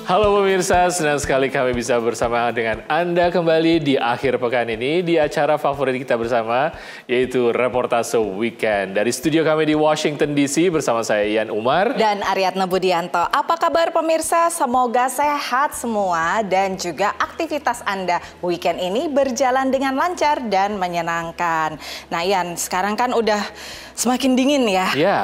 Halo pemirsa, senang sekali kami bisa bersama dengan Anda kembali di akhir pekan ini di acara favorit kita bersama, yaitu Reportase Weekend. Dari studio kami di Washington DC bersama saya Ian Umar dan Aryatna Budianto. Apa kabar pemirsa? Semoga sehat semua dan juga aktivitas Anda weekend ini berjalan dengan lancar dan menyenangkan. Nah Ian, sekarang kan udah semakin dingin ya. Ya.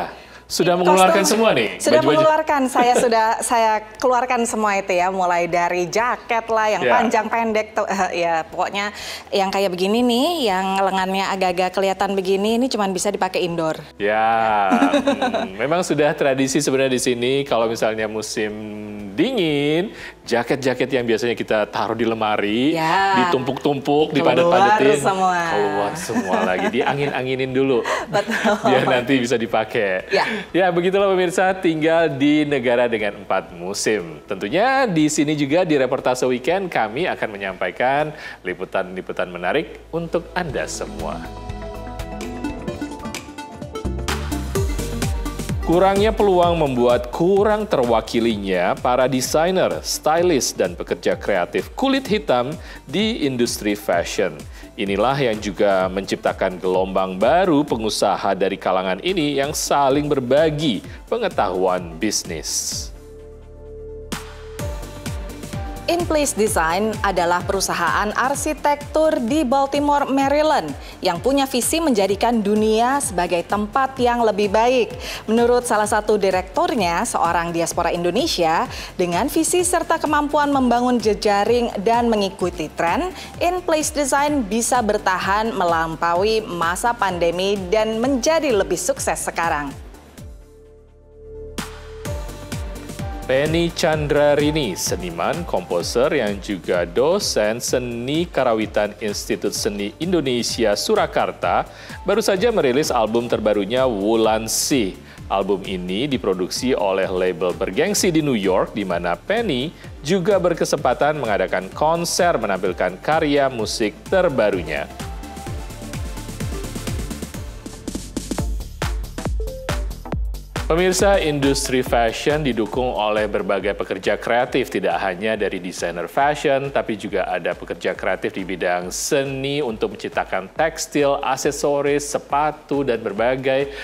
Sudah mengeluarkan semua nih? Sudah mengeluarkan, saya keluarkan semua itu ya, mulai dari jaket lah, yang panjang pendek, ya pokoknya yang kayak begini nih, yang lengannya agak-agak kelihatan begini, ini cuma bisa dipakai indoor. Ya, memang sudah tradisi sebenarnya di sini kalau misalnya musim dingin, jaket-jaket yang biasanya kita taruh di lemari, ditumpuk-tumpuk, dipadat-padatin, keluar semua lagi, diangin-anginin dulu, biar nanti bisa dipakai. Ya, begitulah pemirsa, tinggal di negara dengan 4 musim. Tentunya di sini juga di Reportase Weekend kami akan menyampaikan liputan-liputan menarik untuk Anda semua. Kurangnya peluang membuat kurang terwakilinya para desainer, stylist, dan pekerja kreatif kulit hitam di industri fashion. Inilah yang juga menciptakan gelombang baru pengusaha dari kalangan ini yang saling berbagi pengetahuan bisnis. InPlace Design adalah perusahaan arsitektur di Baltimore, Maryland yang punya visi menjadikan dunia sebagai tempat yang lebih baik. Menurut salah satu direkturnya, seorang diaspora Indonesia, dengan visi serta kemampuan membangun jejaring dan mengikuti tren, InPlace Design bisa bertahan melampaui masa pandemi dan menjadi lebih sukses sekarang. Penny Chandrarini, seniman, komposer yang juga dosen seni karawitan Institut Seni Indonesia Surakarta, baru saja merilis album terbarunya Wulansih. Album ini diproduksi oleh label bergengsi di New York, di mana Penny juga berkesempatan mengadakan konser menampilkan karya musik terbarunya. Pemirsa, industri fashion didukung oleh berbagai pekerja kreatif, tidak hanya dari desainer fashion, tapi juga ada pekerja kreatif di bidang seni untuk menciptakan tekstil, aksesoris, sepatu, dan berbagai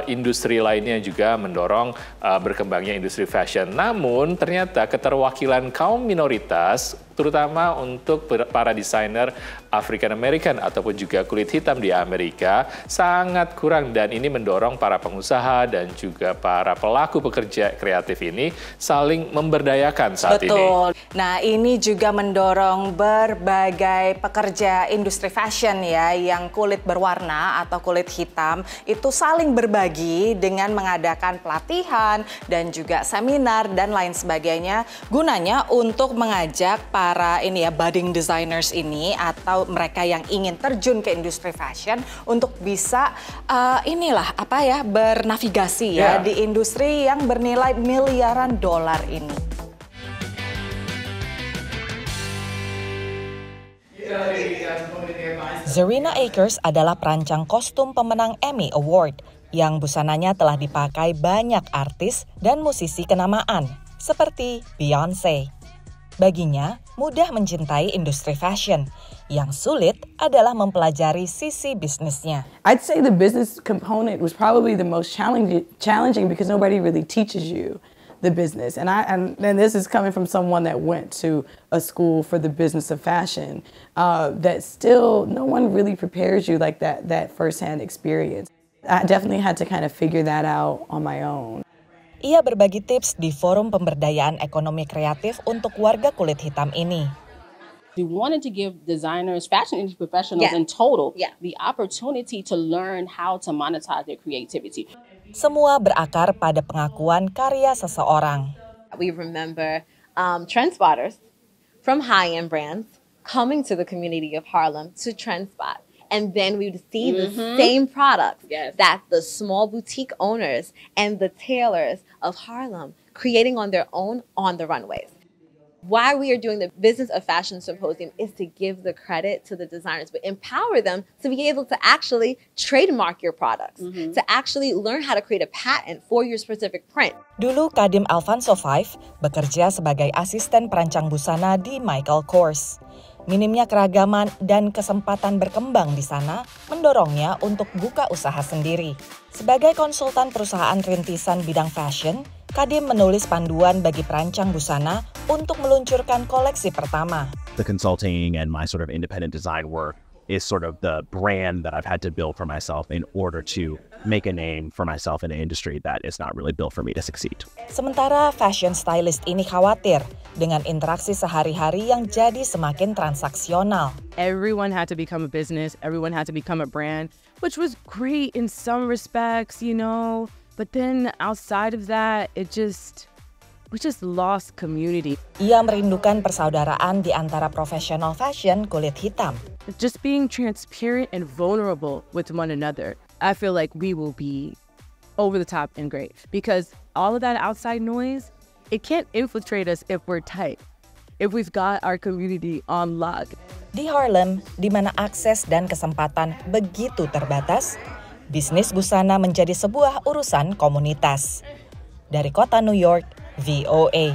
industri lainnya juga mendorong berkembangnya industri fashion. Namun, ternyata keterwakilan kaum minoritas, terutama untuk para desainer African American ataupun juga kulit hitam di Amerika, sangat kurang, dan ini mendorong para pengusaha dan juga para pelaku pekerja kreatif ini saling memberdayakan saat ini. Betul. Nah, ini juga mendorong berbagai pekerja industri fashion ya, yang kulit berwarna atau kulit hitam itu saling berbagi dengan mengadakan pelatihan dan juga seminar dan lain sebagainya, gunanya untuk mengajak para budding designers ini atau mereka yang ingin terjun ke industri fashion untuk bisa bernavigasi di industri yang bernilai miliaran dolar ini. Zarina Akers adalah perancang kostum pemenang Emmy Award yang busananya telah dipakai banyak artis dan musisi kenamaan seperti Beyoncé. Baginya, mudah mencintai industri fashion. Yang sulit adalah mempelajari sisi bisnisnya. I'd say the business component was probably the most challenging because nobody really teaches you the business. And this is coming from someone that went to a school for the business of fashion. That still, no one really prepares you like that firsthand experience. I definitely had to kind of figure that out on my own. Ia berbagi tips di forum pemberdayaan ekonomi kreatif untuk warga kulit hitam ini. We wanted to give designers, fashion industry professionals in total, the opportunity to learn how to monetize their creativity. Semua berakar pada pengakuan karya seseorang. We remember trend-spotters from high-end brands coming to the community of Harlem to trend spot. And then we would see the same products that the small boutique owners and the tailors of Harlem creating on their own on the runways. Why we are doing the Business of Fashion Symposium is to give the credit to the designers, but empower them to be able to actually trademark your products, to actually learn how to create a patent for your specific print. Dulu Kadim Alfonso V bekerja sebagai asisten perancang busana di Michael Kors. Minimnya keragaman dan kesempatan berkembang di sana mendorongnya untuk buka usaha sendiri. Sebagai konsultan perusahaan rintisan bidang fashion, Kadim menulis panduan bagi perancang busana untuk meluncurkan koleksi pertama. The consulting and my sort of independent design work is sort of the brand that I've had to build for myself in order to make a name for myself in an industry that is not really built for me to succeed. Sementara fashion stylist ini khawatir dengan interaksi sehari-hari yang jadi semakin transaksional. Everyone had to become a business, everyone had to become a brand, which was great in some respects, you know, but then outside of that, we just lost community. Ia merindukan persaudaraan di antara profesional fashion kulit hitam. Just being transparent and vulnerable with one another. I feel like we will be over the top and great because all of that outside noise, it can't infiltrate us if we're tight, if we've got our community on lock. Di Harlem, di mana akses dan kesempatan begitu terbatas, bisnis busana menjadi sebuah urusan komunitas. Dari kota New York, VOA.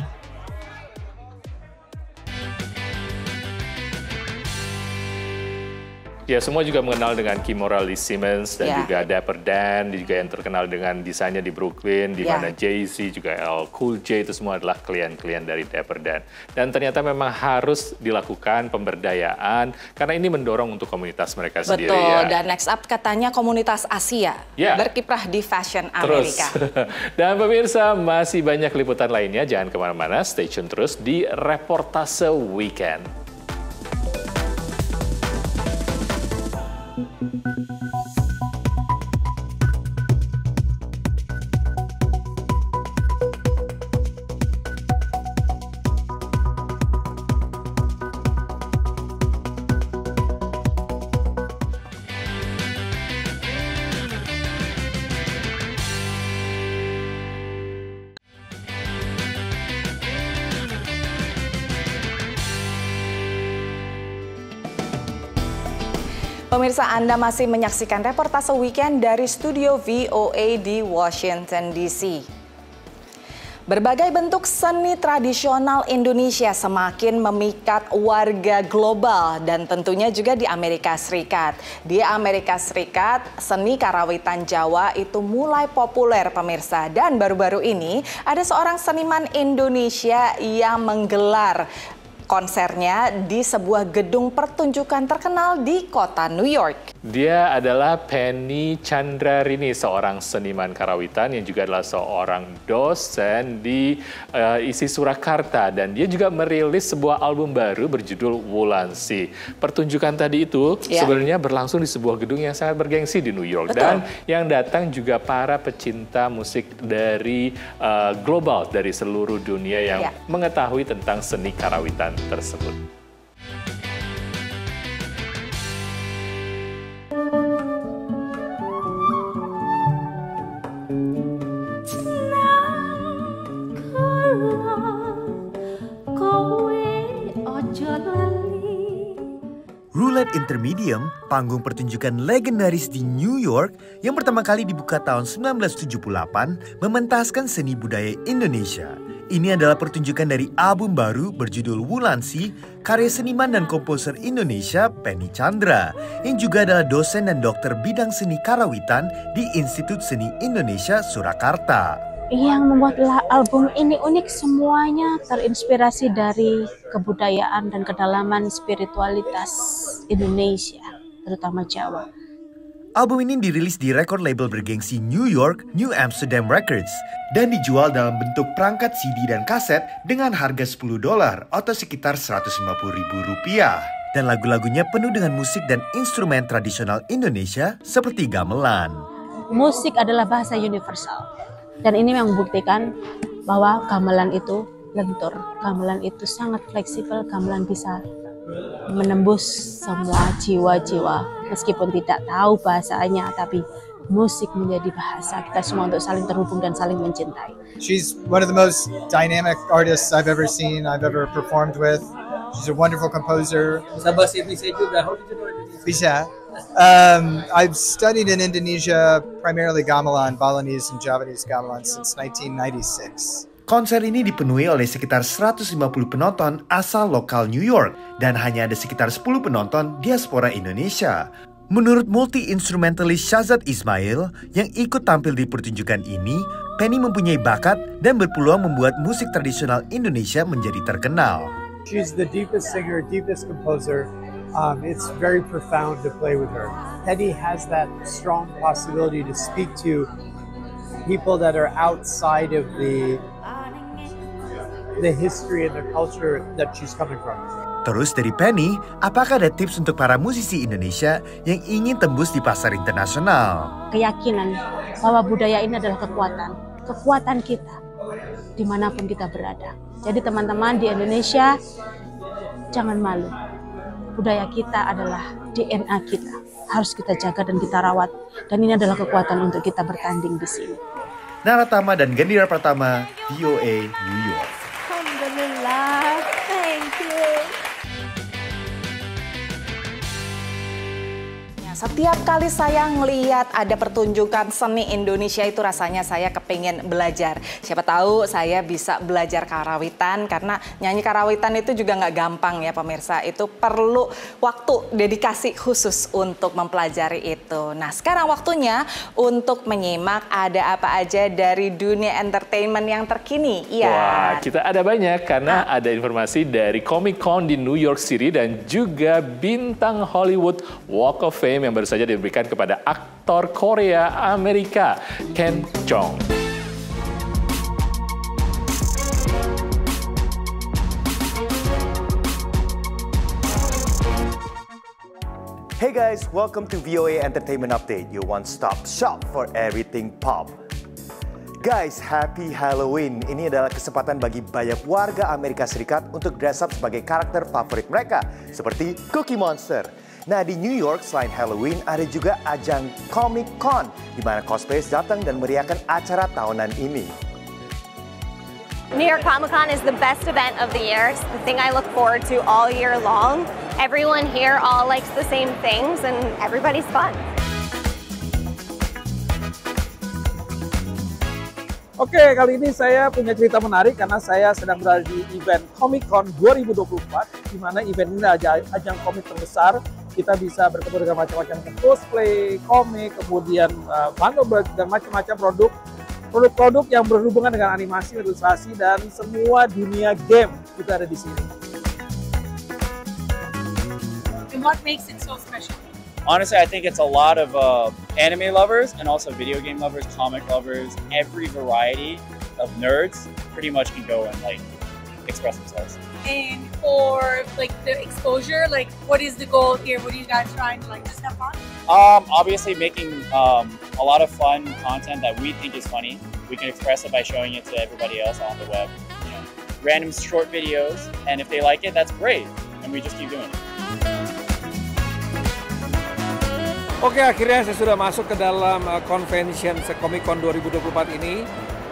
Ya, semua juga mengenal dengan Kimora Lee Simmons dan juga Dapper Dan, juga yang terkenal dengan desainnya di Brooklyn, di mana Jay-Z, juga L Cool J, itu semua adalah klien-klien dari Dapper Dan. Dan ternyata memang harus dilakukan pemberdayaan, karena ini mendorong untuk komunitas mereka sendiri. Betul, dan next up katanya komunitas Asia berkiprah di fashion Amerika. Dan pemirsa, masih banyak liputan lainnya, jangan kemana-mana, stay tune terus di Reportase Weekend. Pemirsa, Anda masih menyaksikan Reportase Weekend dari studio VOA di Washington DC. Berbagai bentuk seni tradisional Indonesia semakin memikat warga global dan tentunya juga di Amerika Serikat. Di Amerika Serikat, seni karawitan Jawa itu mulai populer, pemirsa. Dan baru-baru ini ada seorang seniman Indonesia yang menggelar konsernya di sebuah gedung pertunjukan terkenal di kota New York. Dia adalah Penny Chandrarini, seorang seniman karawitan yang juga adalah seorang dosen di ISI Surakarta. Dan dia juga merilis sebuah album baru berjudul Wulansi. Pertunjukan tadi itu sebenarnya berlangsung di sebuah gedung yang sangat bergengsi di New York. Betul. Dan yang datang juga para pecinta musik dari global, dari seluruh dunia yang mengetahui tentang seni karawitan tersebut. Roulette Intermedium, panggung pertunjukan legendaris di New York yang pertama kali dibuka tahun 1978, mementaskan seni budaya Indonesia. Ini adalah pertunjukan dari album baru berjudul Wulansi, karya seniman dan komposer Indonesia Penny Chandra, yang juga adalah dosen dan dokter bidang seni karawitan di Institut Seni Indonesia Surakarta. Yang membuat album ini unik, semuanya terinspirasi dari kebudayaan dan kedalaman spiritualitas Indonesia, terutama Jawa. Album ini dirilis di record label bergengsi New York, New Amsterdam Records, dan dijual dalam bentuk perangkat CD dan kaset dengan harga $10 atau sekitar Rp150.000. Dan lagu-lagunya penuh dengan musik dan instrumen tradisional Indonesia seperti gamelan. Musik adalah bahasa universal. Dan ini yang membuktikan bahwa gamelan itu lentur, gamelan itu sangat fleksibel, gamelan bisa menembus semua jiwa-jiwa. Meskipun tidak tahu bahasanya, tapi musik menjadi bahasa kita semua untuk saling terhubung dan saling mencintai. She's one of the most dynamic artists I've ever seen, I've ever performed with. She's a wonderful composer. Bisa bahasa Indonesia juga. How did you know Indonesia? Bisa. I've studied in Indonesia, primarily gamelan, Balinese and Javanese gamelan since 1996. Konser ini dipenuhi oleh sekitar 150 penonton asal lokal New York dan hanya ada sekitar 10 penonton diaspora Indonesia. Menurut multi-instrumentalist Shazad Ismail yang ikut tampil di pertunjukan ini, Penny mempunyai bakat dan berpeluang membuat musik tradisional Indonesia menjadi terkenal. She's the deepest singer, deepest composer. It's very profound to play with her. Penny has that strong possibility to speak to people that are outside of the history and the culture that she's coming from. Terus dari Penny, apakah ada tips untuk para musisi Indonesia yang ingin tembus di pasar internasional? Keyakinan bahwa budaya ini adalah kekuatan kita dimanapun kita berada. Jadi teman-teman di Indonesia, jangan malu. Budaya kita adalah DNA kita. Harus kita jaga dan kita rawat. Dan ini adalah kekuatan untuk kita bertanding di sini. Naratama dan Gendira Pratama, VOA New York. Alhamdulillah, thank you. Setiap kali saya ngeliat ada pertunjukan seni Indonesia itu rasanya saya kepingin belajar. Siapa tahu saya bisa belajar karawitan karena nyanyi karawitan itu juga nggak gampang ya pemirsa. Itu perlu waktu dedikasi khusus untuk mempelajari itu. Nah sekarang waktunya untuk menyimak ada apa aja dari dunia entertainment yang terkini. Iya. Wah kita ada banyak karena ada informasi dari Comic Con di New York City dan juga bintang Hollywood Walk of Fame yang baru saja diberikan kepada aktor Korea Amerika Ken Jeong. Hey guys, welcome to VOA Entertainment Update, your one-stop shop for everything pop. Guys, happy Halloween. Ini adalah kesempatan bagi banyak warga Amerika Serikat untuk dress up sebagai karakter favorit mereka, seperti Cookie Monster. Nah, di New York selain Halloween ada juga ajang Comic Con di mana cosplayers datang dan meriahkan acara tahunan ini. New York Comic Con is the best event of the year. It's the thing I look forward to all year long. Everyone here all likes the same things and everybody's fun. Oke, kali ini saya punya cerita menarik karena saya sedang berada di event Comic Con 2024, di mana event ini adalah ajang komik terbesar. Kita bisa bertemu dengan macam-macam cosplay, komik, kemudian bundle dan macam-macam produk-produk yang berhubungan dengan animasi, ilustrasi, dan semua dunia game kita ada di sini. And what makes it so special? Honestly, I think it's a lot of anime lovers and also video game lovers, comic lovers, every variety of nerds pretty much can go and like express themselves. And for like the exposure, like what is the goal here? What are you guys trying to like just have fun? Obviously making a lot of fun content that we think is funny. We can express it by showing it to everybody else on the web. You know, random short videos, and if they like it, that's great, and we just keep doing it. Oke, akhirnya saya sudah masuk ke dalam convention Comic Con 2024 ini.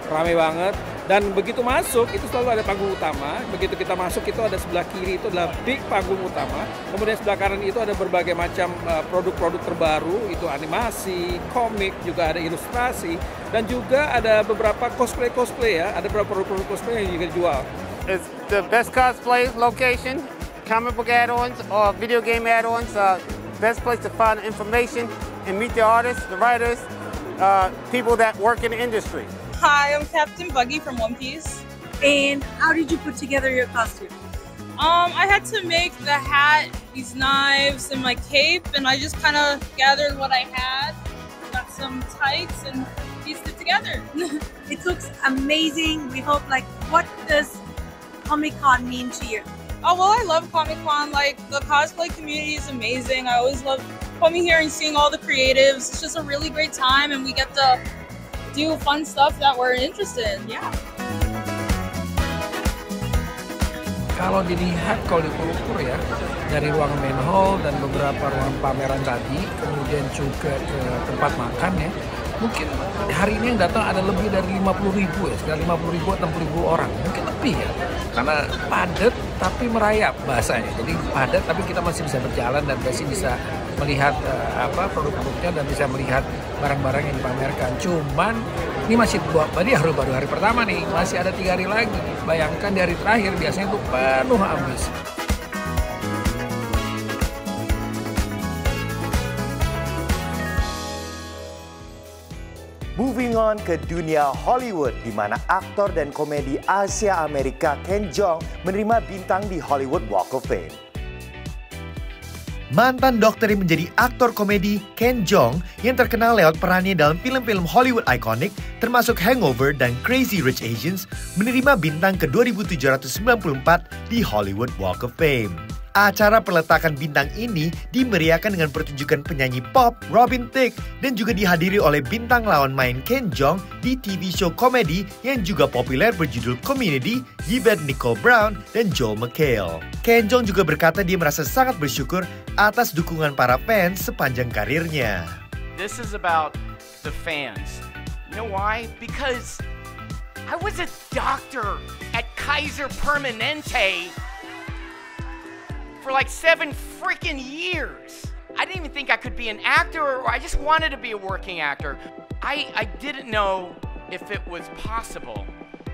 Ramai banget. Dan begitu masuk, itu selalu ada panggung utama. Begitu kita masuk, itu ada sebelah kiri, itu adalah big panggung utama. Kemudian sebelah kanan itu ada berbagai macam produk-produk terbaru. Itu animasi, komik, juga ada ilustrasi. Dan juga ada beberapa cosplay ya. Ada beberapa produk-produk cosplay yang juga dijual. It's the best cosplay location, comic book add-ons or video game add-ons. Best place to find information and meet the artists, the writers, people that work in the industry. Hi, I'm Captain Buggy from One Piece. And how did you put together your costume? I had to make the hat, these knives, and my cape, and I just kind of gathered what I had, got some tights, and pieced it together. It looks amazing. We hope, like, what does Comic-Con mean to you? Oh, well, I love Comic-Con. Like, the cosplay community is amazing. I always love coming here and seeing all the creatives. It's just a really great time, and we get to do fun stuff that we're interested in. Yeah. kalau diukur ya, dari ruang main hall dan beberapa ruang pameran tadi, kemudian juga ke tempat makan ya, mungkin hari ini yang datang ada lebih dari 50.000 ya, sekitar 50.000 atau 60.000 orang, mungkin lebih ya, karena padat tapi merayap bahasanya. Jadi padat tapi kita masih bisa berjalan dan masih bisa melihat produk-produknya dan bisa melihat barang-barang yang dipamerkan. Cuman ini masih baru hari pertama nih, masih ada 3 hari lagi. Bayangkan di hari terakhir biasanya itu penuh habis. Moving on ke dunia Hollywood, di mana aktor dan komedi Asia Amerika Ken Jeong menerima bintang di Hollywood Walk of Fame. Mantan dokter yang menjadi aktor komedi Ken Jeong yang terkenal lewat perannya dalam film-film Hollywood ikonik termasuk Hangover dan Crazy Rich Asians menerima bintang ke-2794 di Hollywood Walk of Fame. Acara peletakan bintang ini dimeriahkan dengan pertunjukan penyanyi pop Robin Thicke dan juga dihadiri oleh bintang lawan main Ken Jeong di TV show komedi yang juga populer berjudul Community, Yvette Nicole Brown dan Joel McHale. Ken Jeong juga berkata dia merasa sangat bersyukur atas dukungan para fans sepanjang karirnya. This is about the fans. You know why? Because I was a doctor at Kaiser Permanente for like 7 freaking years. I didn't even think I could be an actor, or I just wanted to be a working actor. I didn't know if it was possible.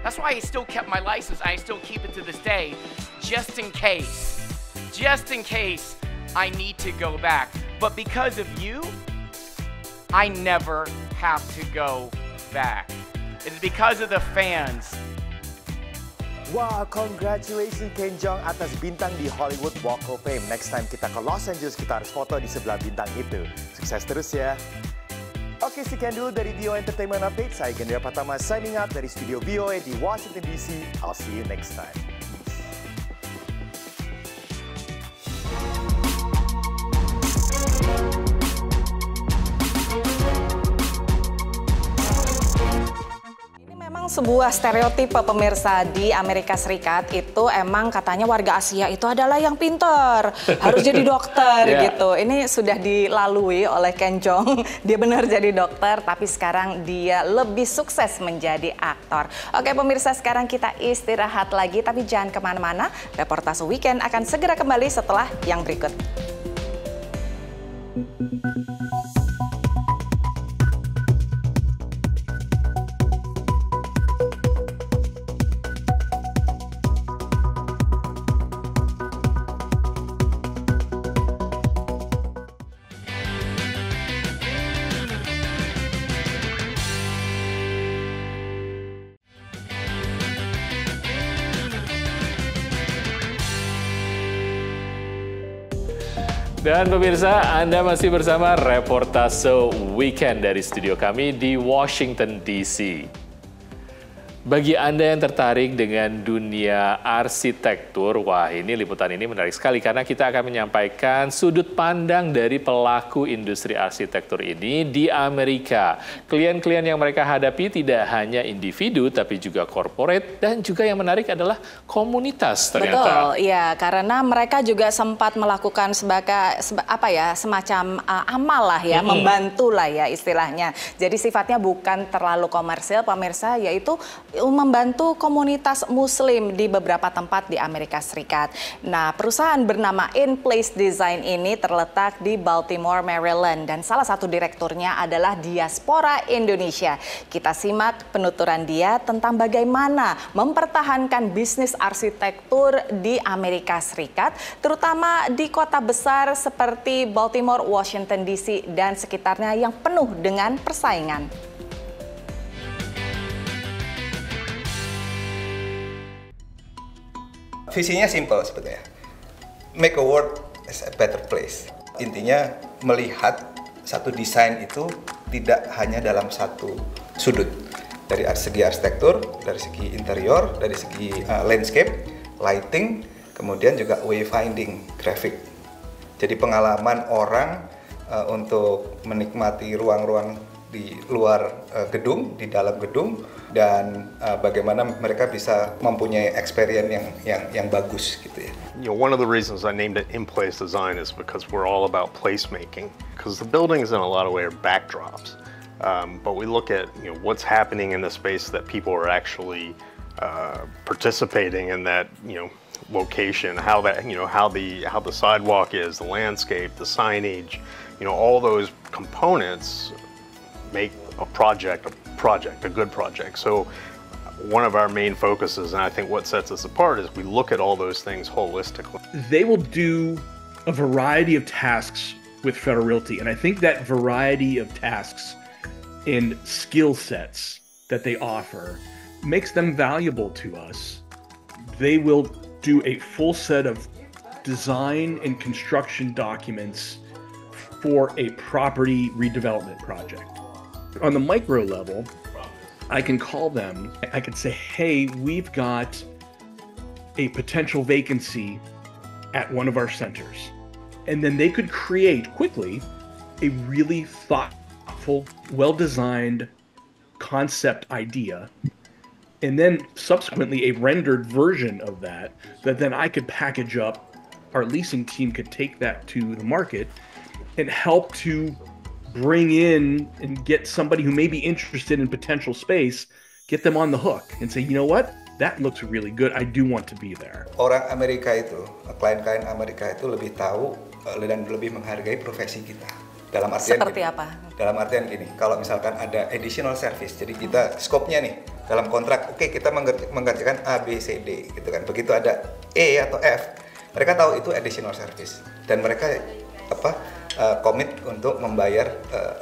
That's why I still kept my license. I still keep it to this day, just in case I need to go back. But because of you, I never have to go back. It's because of the fans. Wah, congratulations Ken Jeong atas bintang di Hollywood Walk of Fame. Next time kita ke Los Angeles, kita harus foto di sebelah bintang itu. Sukses terus ya. Oke, sekian dulu dari VOA Entertainment Update. Saya Gendra Pratama signing out dari studio VOA di Washington DC. I'll see you next time. Sebuah stereotipe pemirsa di Amerika Serikat itu emang katanya warga Asia itu adalah yang pintar, harus jadi dokter gitu. Ini sudah dilalui oleh Ken Jeong. Dia benar jadi dokter, tapi sekarang dia lebih sukses menjadi aktor. Oke pemirsa, sekarang kita istirahat lagi, tapi jangan kemana-mana. Reportase Weekend akan segera kembali setelah yang berikut. Dan pemirsa, Anda masih bersama Reportase Weekend dari studio kami di Washington DC. Bagi Anda yang tertarik dengan dunia arsitektur, wah ini liputan ini menarik sekali karena kita akan menyampaikan sudut pandang dari pelaku industri arsitektur ini di Amerika. Klien-klien yang mereka hadapi tidak hanya individu tapi juga corporate dan juga yang menarik adalah komunitas ternyata. Betul, ya karena mereka juga sempat melakukan semacam amal lah ya, membantu lah ya istilahnya. Jadi sifatnya bukan terlalu komersil pemirsa, yaitu membantu komunitas muslim di beberapa tempat di Amerika Serikat. Nah, perusahaan bernama In Place Design ini terletak di Baltimore, Maryland, dan salah satu direkturnya adalah Diaspora Indonesia. Kita simak penuturan dia tentang bagaimana mempertahankan bisnis arsitektur di Amerika Serikat, terutama di kota besar seperti Baltimore, Washington DC, dan sekitarnya yang penuh dengan persaingan. Visinya simple sebetulnya, make a world as a better place. Intinya melihat satu desain itu tidak hanya dalam satu sudut. Dari segi arsitektur, dari segi interior, dari segi landscape, lighting, kemudian juga wayfinding, graphic. Jadi pengalaman orang untuk menikmati ruang-ruang di luar gedung, di dalam gedung, dan bagaimana mereka bisa mempunyai experience yang bagus gitu ya. You know, one of the reasons I named it in-place design is because we're all about placemaking. Because the buildings in a lot of ways are backdrops, but we look at what's happening in the space that people are actually participating in that location, how that how the sidewalk is, the landscape, the signage, all those components make a good project. So one of our main focuses, and I think what sets us apart, is we look at all those things holistically. They will do a variety of tasks with Federal Realty, and I think that variety of tasks and skill sets that they offer makes them valuable to us. They will do a full set of design and construction documents for a property redevelopment project. On the micro level, I can call them, I could say, hey, we've got a potential vacancy at one of our centers. And then they could create quickly a really thoughtful, well-designed concept idea, and then subsequently a rendered version of that then I could package up. Our leasing team could take that to the market and help to bring in and get somebody who may be interested in potential space, get them on the hook and say, you know what, that looks really good, I do want to be there. Orang Amerika itu, klien-klien Amerika itu lebih tahu dan lebih menghargai profesi kita. Dalam artian seperti gini, apa? Dalam artian gini, kalau misalkan ada additional service, jadi kita scope-nya nih dalam kontrak, oke, kita mengerjakan A, B, C, D gitu kan. Begitu ada E atau F, mereka tahu itu additional service dan mereka komit untuk membayar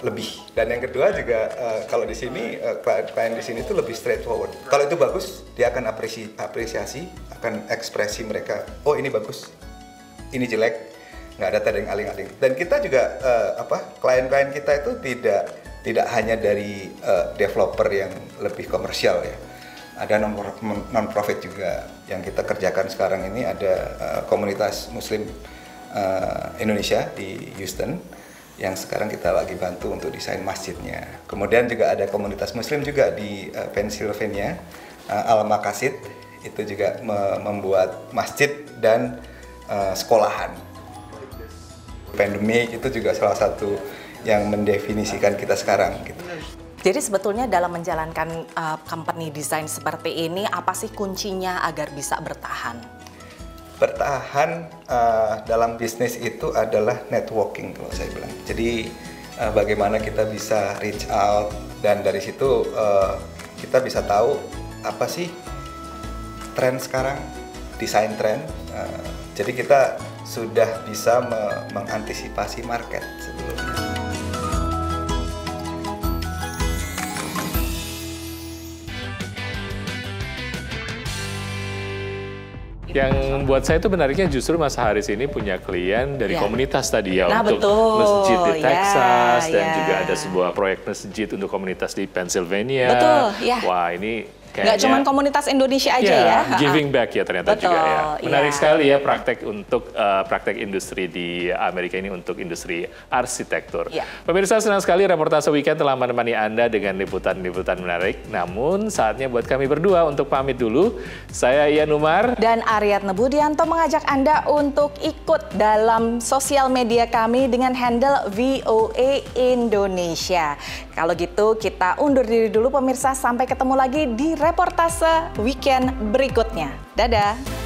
lebih. Dan yang kedua juga kalau di sini klien di sini itu lebih straightforward. Kalau itu bagus, dia akan apresiasi, akan ekspresi mereka. Oh, ini bagus, ini jelek, nggak ada tadeng aling-aling. Dan kita juga klien-klien kita itu tidak hanya dari developer yang lebih komersial ya. Ada non-profit juga yang kita kerjakan sekarang ini. Ada komunitas Muslim Indonesia di Houston yang sekarang kita lagi bantu untuk desain masjidnya. Kemudian juga ada komunitas Muslim juga di Pennsylvania, Al-Maqasid, itu juga membuat masjid dan sekolahan. Pandemi itu juga salah satu yang mendefinisikan kita sekarang gitu. Jadi sebetulnya dalam menjalankan company design seperti ini, apa sih kuncinya agar bisa bertahan? Bertahan dalam bisnis itu adalah networking kalau saya bilang. Jadi bagaimana kita bisa reach out dan dari situ kita bisa tahu apa sih tren sekarang, desain tren. Jadi kita sudah bisa mengantisipasi market sebelumnya. Yang buat saya itu menariknya justru Mas Haris ini punya klien dari komunitas tadi ya, untuk betul. masjid di Texas dan juga ada sebuah proyek masjid untuk komunitas di Pennsylvania. Betul, ya. Wah, ini nggak cuma komunitas Indonesia aja ya. Giving back ya ternyata betul, juga ya. Menarik sekali ya praktek industri di Amerika ini untuk industri arsitektur. Pemirsa, senang sekali reportase weekend telah menemani Anda dengan liputan-liputan menarik. Namun saatnya buat kami berdua untuk pamit dulu. Saya Ian Umar dan Aryatna Budianto mengajak Anda untuk ikut dalam sosial media kami dengan handle VOA Indonesia. Kalau gitu kita undur diri dulu pemirsa, sampai ketemu lagi di reportase weekend berikutnya. Dadah!